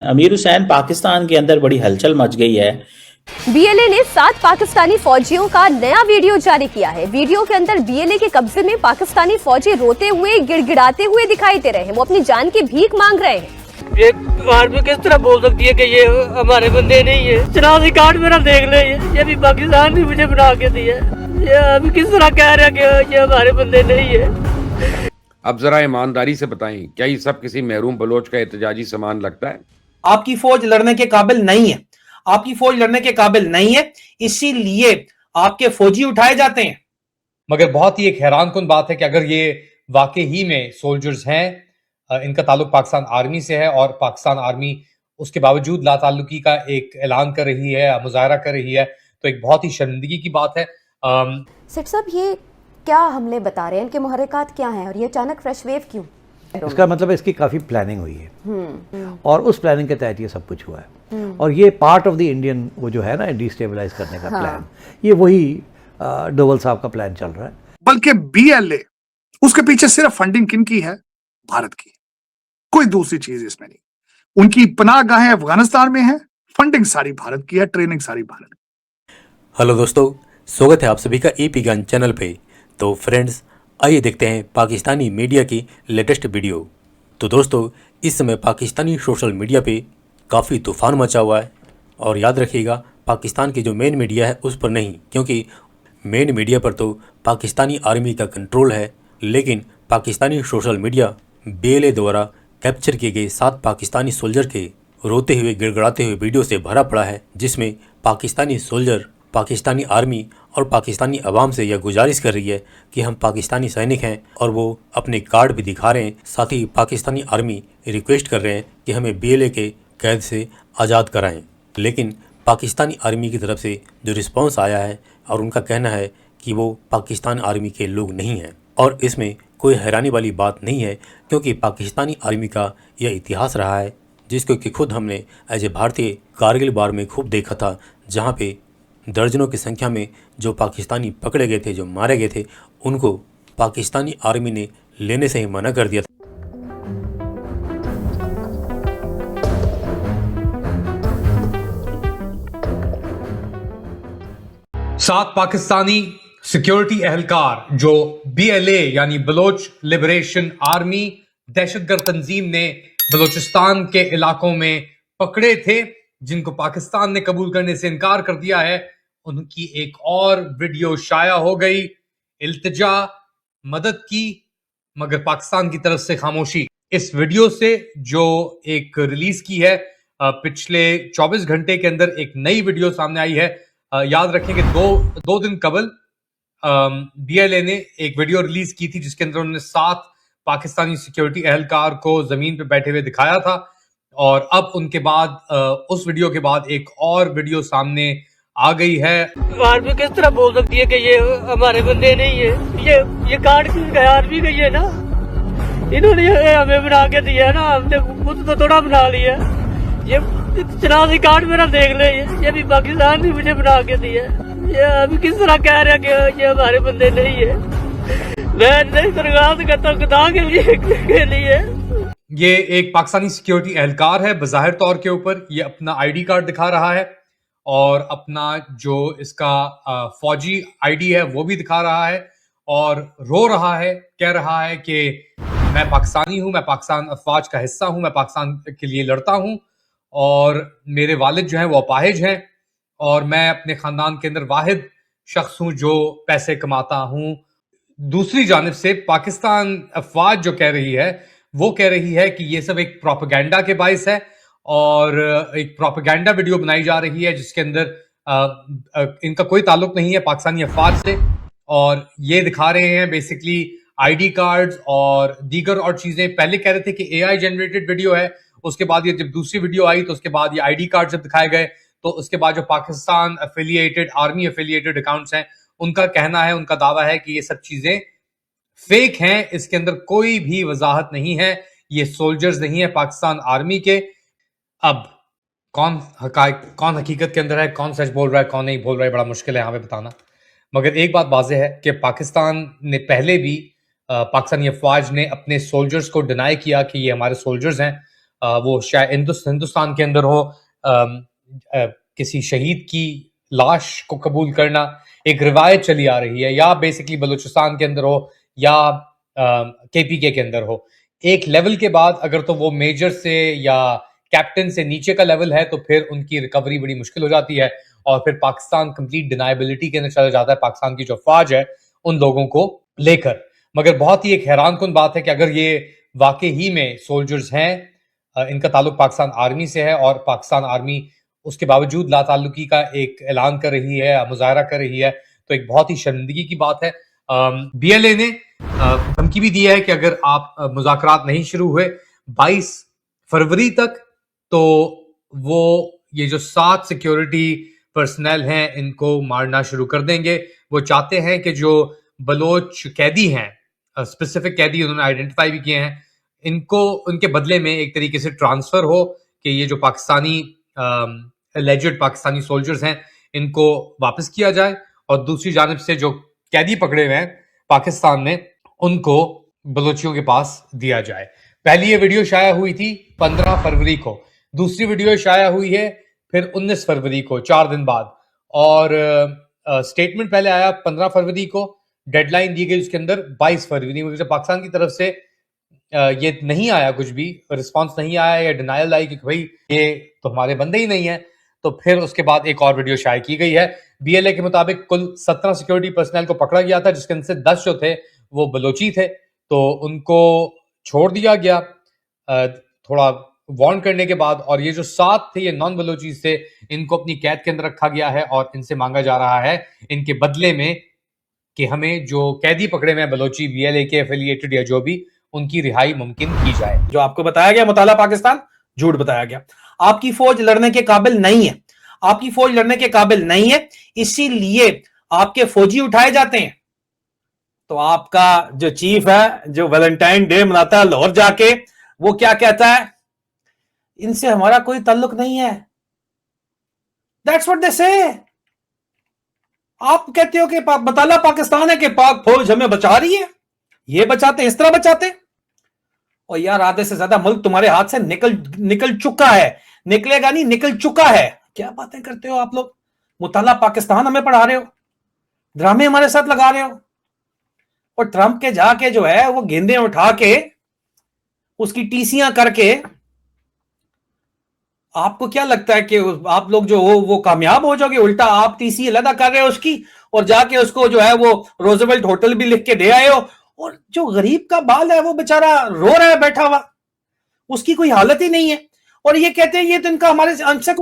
अमीर हुसैन, पाकिस्तान के अंदर बड़ी हलचल मच गई है। बीएलए ने 7 पाकिस्तानी फौजियों का नया वीडियो जारी किया है। वीडियो के अंदर बीएलए के कब्जे में पाकिस्तानी फौजी रोते हुए, गिड़गिड़ाते हुए दिखाई दे रहे हैं। वो अपनी जान की भीख मांग रहे हैं। ये आर्मी किस तरह बोल सकती है कि ये हमारे बंदे नहीं है? शनाख्ती कार्ड मेरा देख ले, ये भी पाकिस्तान ने मुझे बना के दिया है। ये अभी किस तरह कह रहे हैं कि ये हमारे बंदे नहीं है? अब जरा ईमानदारी से बताएं, क्या ये सब किसी महरूम बलोच का एहतजाजी सामान लगता है? आपकी फौज लड़ने के काबिल नहीं है, आपकी फौज लड़ने के काबिल नहीं है, इसीलिए आपके फौजी उठाए जाते हैं। मगर बहुत ही एक हैरानकुन बात है कि अगर ये वाकई ही में सोल्जर्स हैं, इनका ताल्लुक पाकिस्तान आर्मी से है और पाकिस्तान आर्मी उसके बावजूद लाताल्लुकी का एक ऐलान कर रही है, मुजाहरा कर रही है, तो एक बहुत ही शर्मिंदगी की बात है। सेठ साहब, ये क्या हमले बता रहे हैं, इनके मुहर्रिकात क्या हैं और ये अचानक फ्रेश वेव क्यों? इसका मतलब इसकी काफ़ी प्लानिंग हुई है और उस प्लानिंग के तहत ये सब कुछ हुआ है। और ये पार्ट ऑफ द इंडियन वो जो है ना डिस्टेबलाइज करने का प्लान, ये वही डोवल साहब का प्लान चल रहा है। बल्कि बीएलए उसके पीछे सिर्फ फंडिंग किनकी है? भारत की, कोई दूसरी चीज इसमें नहीं। उनकी पनाहगाहें अफगानिस्तान में है, फंडिंग सारी भारत की है, ट्रेनिंग सारी भारत की। हेलो दोस्तों, स्वागत है आप सभी का एपी गन चैनल पे। तो फ्रेंड्स, आइए देखते हैं पाकिस्तानी मीडिया की लेटेस्ट वीडियो। तो दोस्तों, इस समय पाकिस्तानी सोशल मीडिया पे काफ़ी तूफान मचा हुआ है और याद रखिएगा, पाकिस्तान की जो मेन मीडिया है उस पर नहीं, क्योंकि मेन मीडिया पर तो पाकिस्तानी आर्मी का कंट्रोल है, लेकिन पाकिस्तानी सोशल मीडिया बीएलए द्वारा कैप्चर किए गए 7 पाकिस्तानी सोल्जर के रोते हुए, गिड़गिड़ाते हुए वीडियो से भरा पड़ा है, जिसमें पाकिस्तानी सोल्जर, पाकिस्तानी आर्मी और पाकिस्तानी अवाम से यह गुजारिश कर रही है कि हम पाकिस्तानी सैनिक हैं, और वो अपने कार्ड भी दिखा रहे हैं। साथ ही पाकिस्तानी आर्मी रिक्वेस्ट कर रहे हैं कि हमें बीएलए के कैद से आज़ाद कराएं। लेकिन पाकिस्तानी आर्मी की तरफ से जो रिस्पांस आया है, और उनका कहना है कि वो पाकिस्तान आर्मी के लोग नहीं हैं, और इसमें कोई हैरानी वाली बात नहीं है, क्योंकि पाकिस्तानी आर्मी का यह इतिहास रहा है, जिसको कि खुद हमने एज ए भारतीय कारगिल वार में खूब देखा था, जहाँ पे दर्जनों की संख्या में जो पाकिस्तानी पकड़े गए थे, जो मारे गए थे, उनको पाकिस्तानी आर्मी ने लेने से ही मना कर दिया था। सात पाकिस्तानी सिक्योरिटी एहलकार जो बीएलए यानी बलोच लिबरेशन आर्मी दहशतगर्द तंजीम ने बलोचिस्तान के इलाकों में पकड़े थे, जिनको पाकिस्तान ने कबूल करने से इनकार कर दिया है, उनकी एक और वीडियो शाया हो गई। इल्तिजा, मदद की, मगर पाकिस्तान की तरफ से खामोशी। इस वीडियो से जो एक रिलीज की है, पिछले 24 घंटे के अंदर एक नई वीडियो सामने आई है। याद रखें कि दो दिन कबल बीएलए ने एक वीडियो रिलीज की थी, जिसके अंदर उन्होंने 7 पाकिस्तानी सिक्योरिटी एहलकार को जमीन पे बैठे हुए दिखाया था, और अब उनके बाद उस वीडियो के बाद एक और वीडियो सामने आ गई है। आर्मी किस तरह बोल सकती है कि ये हमारे बंदे नहीं है? ये कार्ड किसका है? आर्मी का ही है ना, इन्होंने हमें बना के दिया है ना, हमने खुद तो थोड़ा बना लिया। ये शनाख्ती कार्ड मेरा देख ले, ये भी पाकिस्तान ने मुझे बना के दिया है। ये अभी किस तरह कह रहे हैं कि ये हमारे बंदे नहीं है? मैं नहीं दरख्वास्त करता खुदा के लिए। ये एक पाकिस्तानी सिक्योरिटी एहलकार है, बज़ाहिर तौर के ऊपर ये अपना आईडी कार्ड दिखा रहा है और अपना जो इसका फौजी आईडी है वो भी दिखा रहा है, और रो रहा है, कह रहा है कि मैं पाकिस्तानी हूं, मैं पाकिस्तान अफवाज का हिस्सा हूं, मैं पाकिस्तान के लिए लड़ता हूं, और मेरे वालिद जो हैं वो अपाहिज हैं, और मैं अपने खानदान के अंदर वाहिद शख्स हूं जो पैसे कमाता हूं। दूसरी जानिब से पाकिस्तान अफवाज जो कह रही है, वो कह रही है कि ये सब एक प्रोपेगेंडा के बाइस है, और एक प्रोपेगेंडा वीडियो बनाई जा रही है जिसके अंदर इनका कोई ताल्लुक नहीं है पाकिस्तानी अफवाज से, और ये दिखा रहे हैं बेसिकली आईडी कार्ड्स और दीगर और चीजें। पहले कह रहे थे कि एआई जनरेटेड वीडियो है, उसके बाद ये जब दूसरी वीडियो आई तो उसके बाद ये आईडी कार्ड जब दिखाए गए, तो उसके बाद जो Pakistan affiliated, army affiliated accounts हैं, उनका कहना है, उनका दावा है कि ये सब चीजें फेक हैं, इसके अंदर कोई भी वजाहत नहीं है, ये सोल्जर्स नहीं है पाकिस्तान आर्मी के। अब कौन हकीकत के अंदर है, कौन सच बोल रहा है, कौन नहीं बोल रहा है, बड़ा मुश्किल है यहाँ पे बताना। मगर एक बात वाज़ेह है कि पाकिस्तान ने पहले भी पाकिस्तानी अफवाज ने अपने सोल्जर्स को डिनाई किया कि ये हमारे सोल्जर्स हैं, वो शायद हिंदुस्तान के अंदर हो, किसी शहीद की लाश को कबूल करना एक रिवायत चली आ रही है, या बेसिकली बलूचिस्तान के अंदर हो या केपीके के अंदर हो। एक लेवल के बाद अगर तो वो मेजर से या कैप्टन से नीचे का लेवल है तो फिर उनकी रिकवरी बड़ी मुश्किल हो जाती है और फिर पाकिस्तान कंप्लीट डिनाइबिलिटी के अंदर चला जाता है, पाकिस्तान की जो फौज है उन लोगों को लेकर। मगर बहुत ही एक हैरानकुन बात है कि अगर ये वाकई ही में सोल्जर्स हैं, इनका ताल्लुक पाकिस्तान आर्मी से है और पाकिस्तान आर्मी उसके बावजूद लाताल्लुकी का एक ऐलान कर रही है, मुजाहरा कर रही है, तो एक बहुत ही शर्मिंदगी की बात है। बीएलए ने धमकी भी दी है कि अगर आप मुज़ाकरात नहीं शुरू हुए 22 फरवरी तक तो वो ये जो 7 सिक्योरिटी पर्सनल हैं इनको मारना शुरू कर देंगे। वो चाहते हैं कि जो बलोच कैदी हैं, स्पेसिफिक कैदी उन्होंने आइडेंटिफाई भी किए हैं, इनको उनके बदले में एक तरीके से ट्रांसफर हो कि ये जो पाकिस्तानी एलिजेड पाकिस्तानी सोल्जर्स हैं इनको वापस किया जाए और दूसरी जानिब से जो कैदी पकड़े हुए हैं पाकिस्तान में उनको बलोचियों के पास दिया जाए। पहली ये वीडियो शाया हुई थी 15 फरवरी को, दूसरी वीडियो शाया हुई है फिर 19 फरवरी को, 4 दिन बाद, और स्टेटमेंट पहले आया 15 फरवरी को, डेडलाइन दी गई उसके अंदर 22 फरवरी में। पाकिस्तान की तरफ से ये नहीं आया, कुछ भी रिस्पांस नहीं आया या डिनायल आई कि भाई ये तो हमारे बंदे ही नहीं है, तो फिर उसके बाद एक और वीडियो शाया की गई है। बीएलए के मुताबिक कुल 17 सिक्योरिटी पर्सनल को पकड़ा गया था, जिसके अंदर से 10 जो थे वो बलोची थे, तो उनको छोड़ दिया गया थोड़ा वार्न करने के बाद, और ये जो 7 थे ये नॉन बलोचीज थे, इनको अपनी कैद के अंदर रखा गया है और इनसे मांगा जा रहा है इनके बदले में कि हमें जो कैदी पकड़े हुए हैं बलोची बीएलए के एफिलिएटेड या जो भी, उनकी रिहाई मुमकिन की जाए। जो आपको बताया गया मुताला पाकिस्तान, झूठ बताया गया। आपकी फौज लड़ने के काबिल नहीं है, आपकी फौज लड़ने के काबिल नहीं है, इसीलिए आपके फौजी उठाए जाते हैं। तो आपका जो चीफ है, जो वैलेंटाइन डे मनाता है लाहौर जाके, वो क्या कहता है? इनसे हमारा कोई ताल्लुक नहीं है। दैट्स व्हाट दे से। आप कहते हो कि बताला पाकिस्तान है कि पाक फौज हमें बचा रही है, ये बचाते, इस तरह बचाते। और यार आधे से ज्यादा मुल्क तुम्हारे हाथ से निकल चुका है, निकलेगा नहीं, निकल चुका है। क्या बातें करते हो आप लोग? मुताला पाकिस्तान हमें पढ़ा रहे हो, ड्रामे हमारे साथ लगा रहे हो, और ट्रंप के जाके जो है वो गेंदे उठा के उसकी टीसियां करके, आपको क्या लगता है कि आप लोग जो हो वो कामयाब हो जाओगे? उल्टा आप टीसी अलग कर रहे हो उसकी, और जाके उसको जो है वो रोजवेल्ट होटल भी लिख के दे आए हो, और जो गरीब का बाल है वो बेचारा रो रहा है बैठा हुआ, उसकी कोई हालत ही नहीं है। और ये कहते हैं ये तो इनका हमारे अंश से,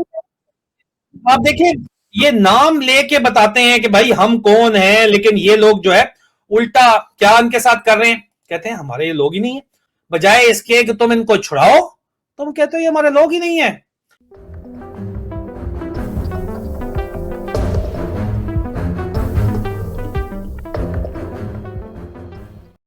आप देखिए ये नाम लेके बताते हैं कि भाई हम कौन हैं, लेकिन ये लोग जो है उल्टा क्या इनके साथ कर रहे हैं, कहते हैं हमारे ये लोग ही नहीं है। बजाय इसके कि तुम इनको छुड़ाओ, तुम कहते हो ये हमारे लोग ही नहीं है।